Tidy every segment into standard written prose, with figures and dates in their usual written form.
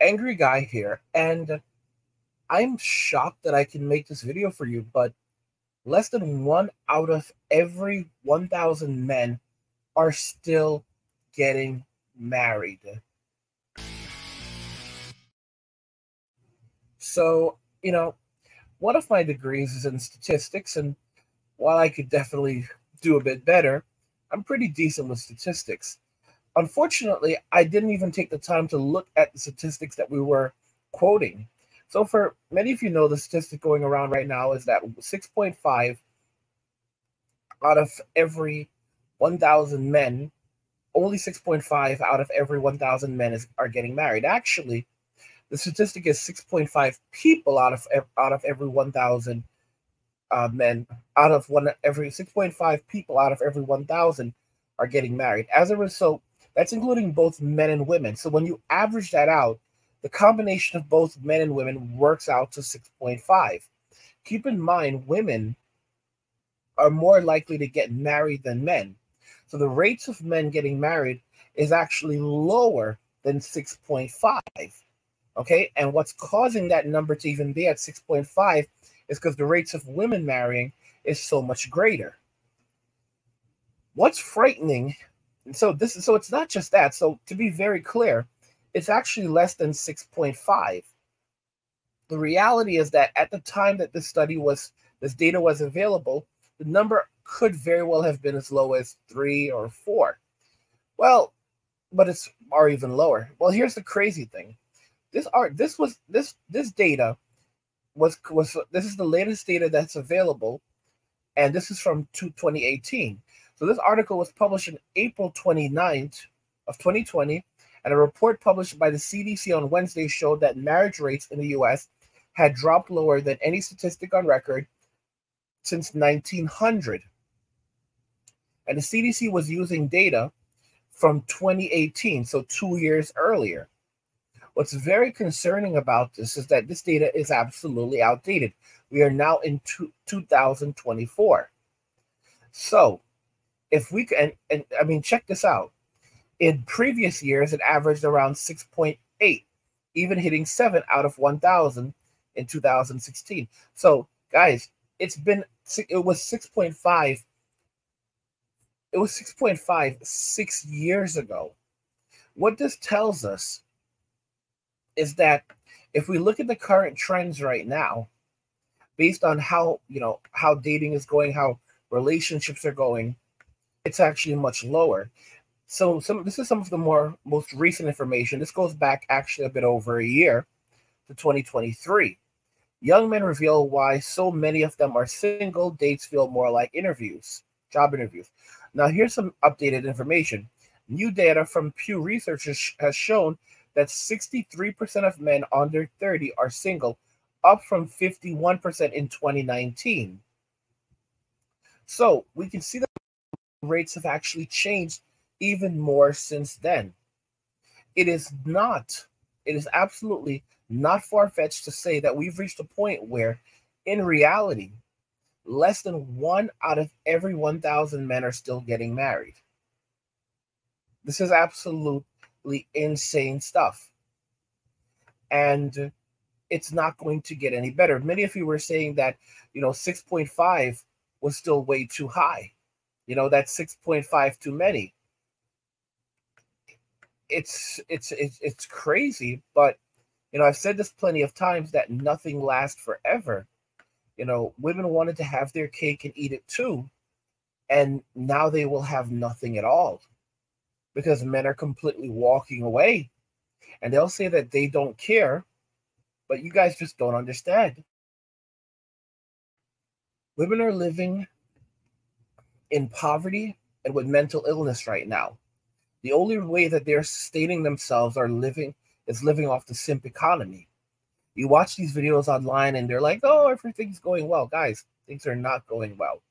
Angry Guy here, and I'm shocked that I can make this video for you, but less than one out of every 1,000 men are still getting married. So, one of my degrees is in statistics, and while I could definitely do a bit better, I'm pretty decent with statistics. Unfortunately, I didn't even take the time to look at the statistics that we were quoting. So, for many of you know, the statistic going around right now is that 6.5 out of every 1,000 men, only 6.5 out of every 1,000 men are getting married. Actually, the statistic is 6.5 people out of every 1,000 men, out of one every 6.5 people out of every 1,000 are getting married. As a result, that's including both men and women. So when you average that out, the combination of both men and women works out to 6.5. Keep in mind, women are more likely to get married than men. So the rates of men getting married is actually lower than 6.5. Okay, and what's causing that number to even be at 6.5 is because the rates of women marrying is so much greater. What's frightening, so it's not just that. So to be very clear, it's actually less than 6.5. The reality is that at the time that this data was available, the number could very well have been as low as 3 or 4. Well, but it's or even lower. Well, here's the crazy thing. This data this is the latest data that's available, and this is from 2018. So this article was published on April 29th of 2020, and a report published by the CDC on Wednesday showed that marriage rates in the US had dropped lower than any statistic on record since 1900. And the CDC was using data from 2018, so 2 years earlier. What's very concerning about this is that this data is absolutely outdated. We are now in 2024. So if we can, and I mean, check this out. In previous years, it averaged around 6.8, even hitting 7 out of 1,000 in 2016. So guys, it was 6.5. It was 6.5 6 years ago. What this tells us is that if we look at the current trends right now, based on how dating is going, how relationships are going, it's actually much lower. So this is some of the most recent information. This goes back actually a bit over a year to 2023. Young men reveal why so many of them are single. Dates feel more like job interviews. Now here's some updated information. New data from Pew Research has shown that 63% of men under 30 are single, up from 51% in 2019. So we can see that rates have actually changed even more since then. It is absolutely not far-fetched to say that we've reached a point where, in reality, less than 1 out of every 1,000 men are still getting married. This is absolutely insane stuff. And it's not going to get any better. Many of you were saying that, 6.5 was still way too high. That's 6.5 too many. It's crazy, but I've said this plenty of times that nothing lasts forever. Women wanted to have their cake and eat it too, and now they will have nothing at all because men are completely walking away, and they'll say that they don't care, but you guys just don't understand. Women are living in poverty and with mental illness right now. The only way that they're sustaining themselves is living off the simp economy. You watch these videos online and they're like, oh, everything's going well. Guys, things are not going well.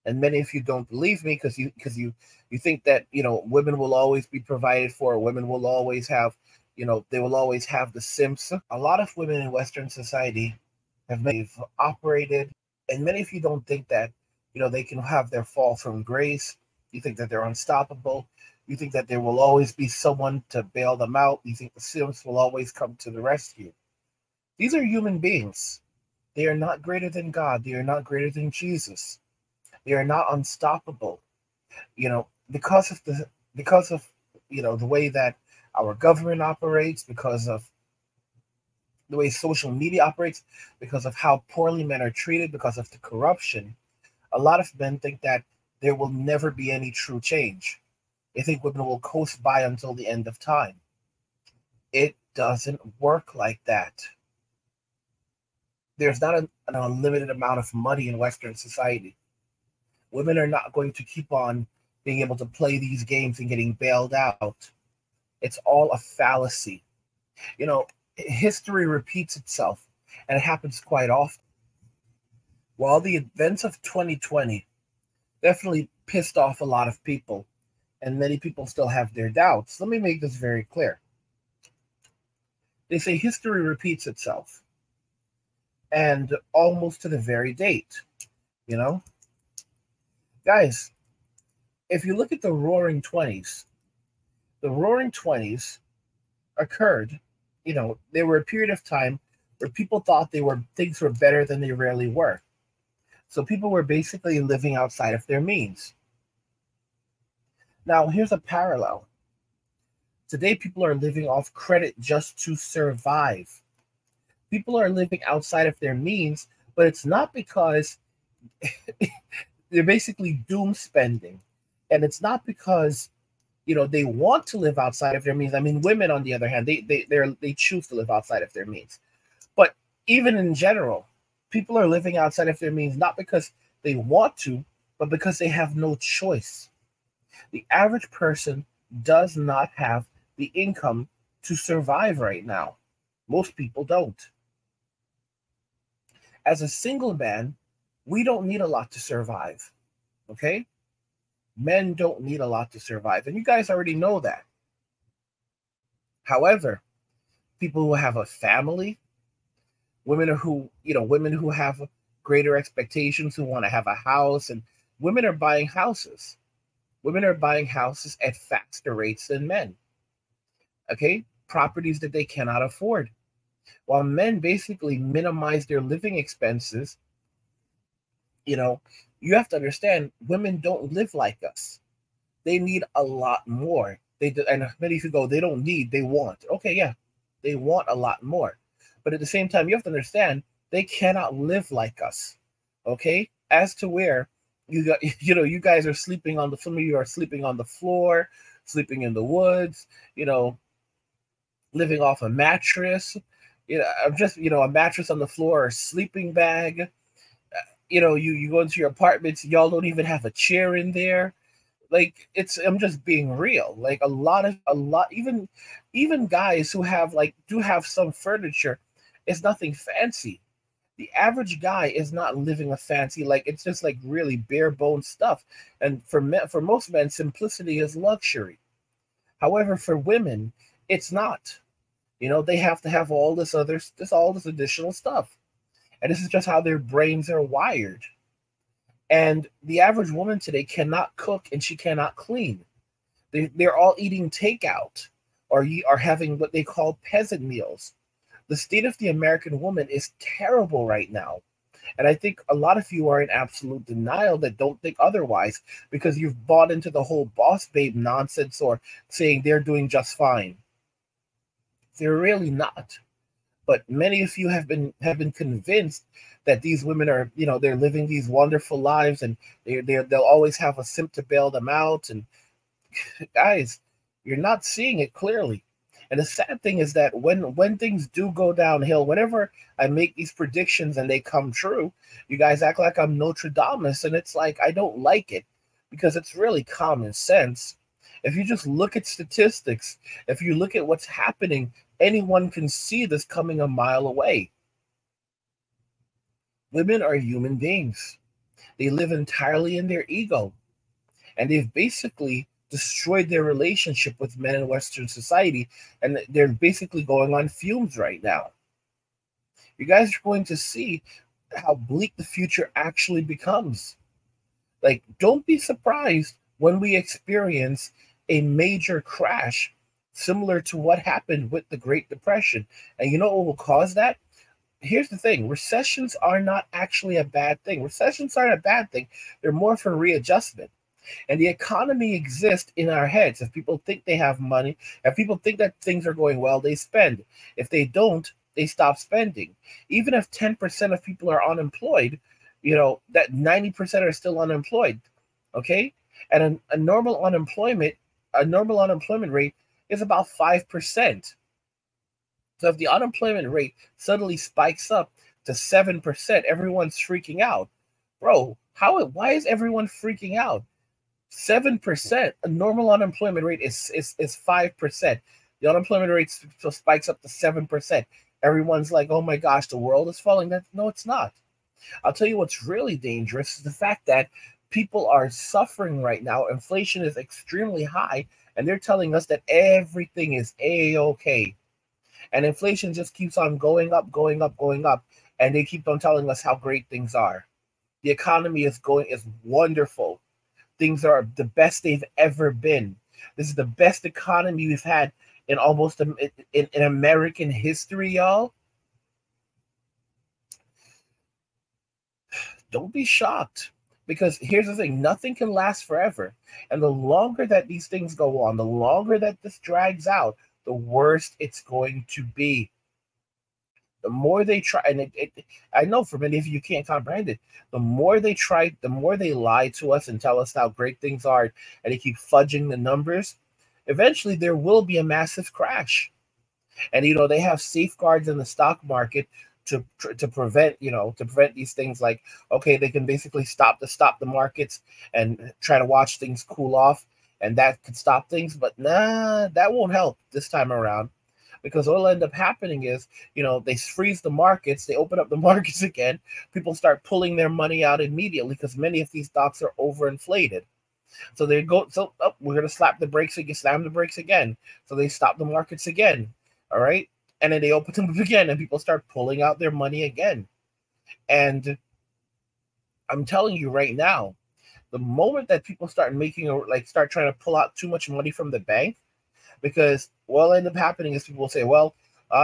And many of you don't believe me because you think that, women will always be provided for. Women will always have, they will always have the simps. A lot of women in Western society have operated, and many of you don't think that, they can have their fall from grace. You think that they're unstoppable. You think that there will always be someone to bail them out. You think the Sims will always come to the rescue. These are human beings. They are not greater than God. They are not greater than Jesus. They are not unstoppable. Because of the way that our government operates, because of the way social media operates, because of how poorly men are treated, because of the corruption, a lot of men think that there will never be any true change. They think women will coast by until the end of time. It doesn't work like that. There's not an unlimited amount of money in Western society. Women are not going to keep on being able to play these games and getting bailed out. It's all a fallacy. You know, history repeats itself, and it happens quite often. While the events of 2020 definitely pissed off a lot of people, and many people still have their doubts, let me make this very clear. They say history repeats itself, and almost to the very date. You know, guys, if you look at the Roaring 20s occurred. There were a period of time where people thought things were better than they really were. So people were basically living outside of their means. Now, here's a parallel. Today, people are living off credit just to survive. People are living outside of their means, but it's not because they're basically doom spending. And it's not because they want to live outside of their means. I mean, women, on the other hand, they choose to live outside of their means. But even in general, people are living outside of their means not because they want to, but because they have no choice. The average person does not have the income to survive right now. Most people don't. As a single man, we don't need a lot to survive. Okay? Men don't need a lot to survive, and you guys already know that. However, people who have a family, women who have greater expectations, who want to have a house, and women are buying houses. Women are buying houses at faster rates than men. Okay? Properties that they cannot afford. While men basically minimize their living expenses, you have to understand women don't live like us. They need a lot more. And many people go, they don't need, they want. Okay, yeah, they want a lot more. But at the same time, you have to understand they cannot live like us. Okay? As to where you guys are sleeping some of you are sleeping on the floor, sleeping in the woods, living off a mattress. A mattress on the floor or a sleeping bag. You go into your apartments, y'all don't even have a chair in there. Like, I'm just being real. Like, even guys who do have some furniture, it's nothing fancy. The average guy is not living a fancy, like, it's just like really bare bones stuff. And for most men, simplicity is luxury. However, for women, it's not. They have to have all this additional stuff. And this is just how their brains are wired. And the average woman today cannot cook and she cannot clean. They're all eating takeout or are having what they call peasant meals. The state of the American woman is terrible right now. And I think a lot of you are in absolute denial that don't think otherwise because you've bought into the whole boss babe nonsense or saying they're doing just fine. They're really not. But many of you have been convinced that these women are, they're living these wonderful lives and they'll always have a simp to bail them out. And guys, you're not seeing it clearly. And the sad thing is that when things do go downhill, whenever I make these predictions and they come true, you guys act like I'm Nostradamus, and it's like I don't like it because it's really common sense. If you just look at statistics, if you look at what's happening, anyone can see this coming a mile away. Women are human beings. They live entirely in their ego. And they've basically destroyed their relationship with men in Western society. And they're basically going on fumes right now. You guys are going to see how bleak the future actually becomes. Like, don't be surprised when we experience a major crash similar to what happened with the Great Depression. And you know what will cause that? Here's the thing: recessions are not actually a bad thing. Recessions aren't a bad thing, they're more for readjustment. And the economy exists in our heads. If people think they have money, if people think that things are going well, they spend. If they don't, they stop spending. Even if 10% of people are unemployed, that 90% are still unemployed. Okay? And a normal unemployment rate is about 5%. So if the unemployment rate suddenly spikes up to 7%, everyone's freaking out. Bro, why is everyone freaking out? 7%. A normal unemployment rate is 5%. The unemployment rate spikes up to 7%. Everyone's like, oh my gosh, the world is falling. No, it's not. I'll tell you what's really dangerous is the fact that people are suffering right now. Inflation is extremely high, and they're telling us that everything is A-OK. And inflation just keeps on going up, going up, going up. And they keep on telling us how great things are. The economy is wonderful. Things are the best they've ever been. This is the best economy we've had in almost in American history, y'all. Don't be shocked, because here's the thing: nothing can last forever. And the longer that these things go on, the longer that this drags out, the worse it's going to be. The more they try, and I know for many of you can't comprehend it, the more they try, the more they lie to us and tell us how great things are, and they keep fudging the numbers, eventually there will be a massive crash. And they have safeguards in the stock market to prevent these things. Like, okay, they can basically stop the markets and try to watch things cool off, and that could stop things. But nah, that won't help this time around, because what'll end up happening is, they freeze the markets, they open up the markets again, people start pulling their money out immediately because many of these stocks are overinflated. So we're gonna slam the brakes again. So they stop the markets again. All right. And then they open them up again, and people start pulling out their money again. And I'm telling you right now, the moment that people start start trying to pull out too much money from the bank, because what'll end up happening is people will say, well,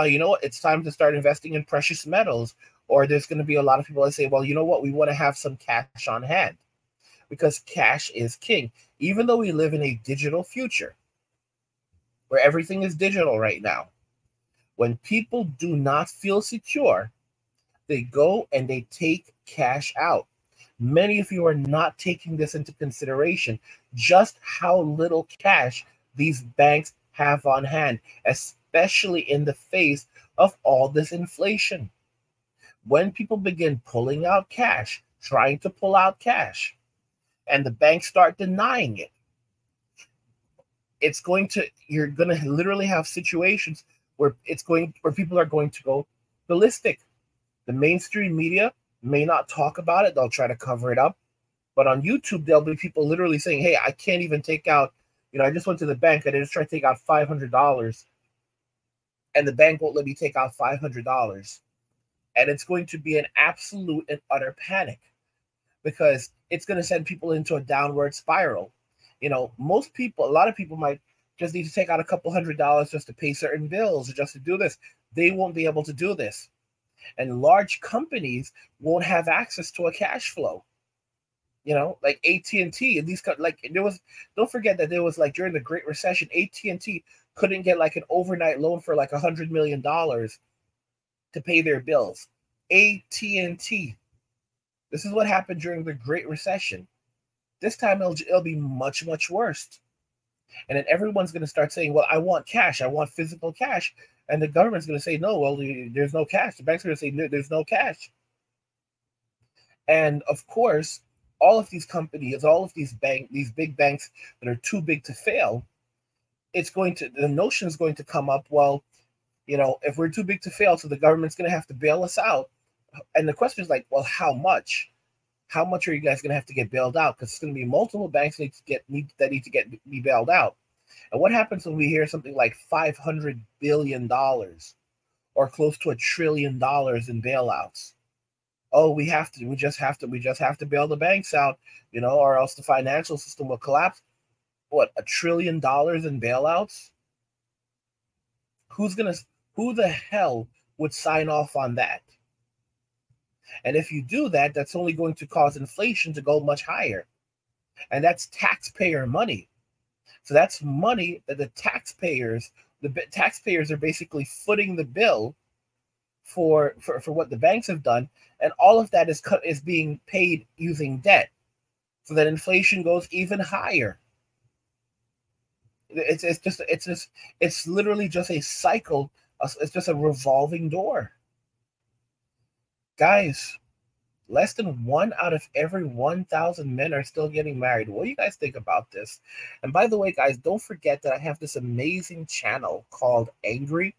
you know what, it's time to start investing in precious metals. Or there's going to be a lot of people that say, well, you know what, we want to have some cash on hand, because cash is king. Even though we live in a digital future where everything is digital right now, when people do not feel secure, they go and they take cash out. Many of you are not taking this into consideration, just how little cash these banks have on hand, especially in the face of all this inflation. When people begin pulling out cash, trying to pull out cash, and the banks start denying it, you're going to literally have situations where people are going to go ballistic. The mainstream media may not talk about it, they'll try to cover it up. But on YouTube, there'll be people literally saying, hey, I can't even take out, I just went to the bank and I just tried to take out $500, and the bank won't let me take out $500. And it's going to be an absolute and utter panic, because it's going to send people into a downward spiral. A lot of people might just need to take out a couple $100 just to pay certain bills or just to do this. They won't be able to do this. And large companies won't have access to a cash flow. Like AT&T, and don't forget that there was, like, during the Great Recession, AT&T couldn't get like an overnight loan for like $100 million to pay their bills. AT&T. This is what happened during the Great Recession. This time it'll be much, much worse. And then everyone's going to start saying, well, I want cash. I want physical cash. And the government's going to say, no, well, there's no cash. The bank's going to say, no, there's no cash. And of course, all of these companies, all of these big banks that are too big to fail, the notion is going to come up, well, if we're too big to fail, so the government's going to have to bail us out. And the question is like, well, how much? How much are you guys going to have to get bailed out? Because it's going to be multiple banks that need to be bailed out. And what happens when we hear something like $500 billion or close to $1 trillion in bailouts? Oh, we just have to bail the banks out, or else the financial system will collapse. what, $1 trillion in bailouts? Who's gonna who the hell would sign off on that? And if you do that, that's only going to cause inflation to go much higher. And that's taxpayer money. So that's money that the taxpayers are basically footing the bill for what the banks have done, and all of that is being paid using debt, so that inflation goes even higher. It's literally just a cycle. It's just a revolving door, guys. Less than 1 out of every 1,000 men are still getting married. What do you guys think about this? And by the way, guys, don't forget that I have this amazing channel called Angry.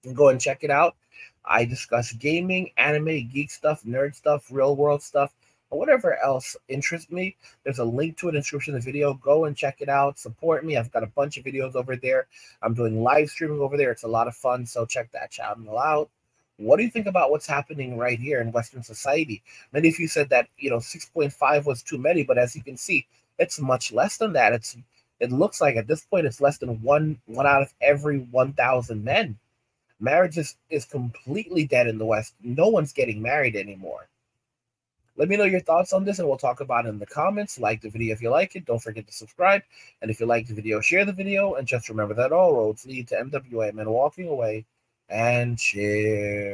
You can go and check it out. I discuss gaming, anime, geek stuff, nerd stuff, real world stuff, and whatever else interests me. There's a link to it in the description of the video. Go and check it out. Support me. I've got a bunch of videos over there. I'm doing live streaming over there. It's a lot of fun. So check that channel out. What do you think about what's happening right here in Western society? Many of you said that 6.5 was too many, but as you can see, it's much less than that. It looks like at this point it's less than one out of every 1,000 men. Marriage is completely dead in the West. No one's getting married anymore. Let me know your thoughts on this, and we'll talk about it in the comments. Like the video if you like it. Don't forget to subscribe. And if you like the video, share the video. And just remember that all roads lead to MWA, men walking away, and cheers.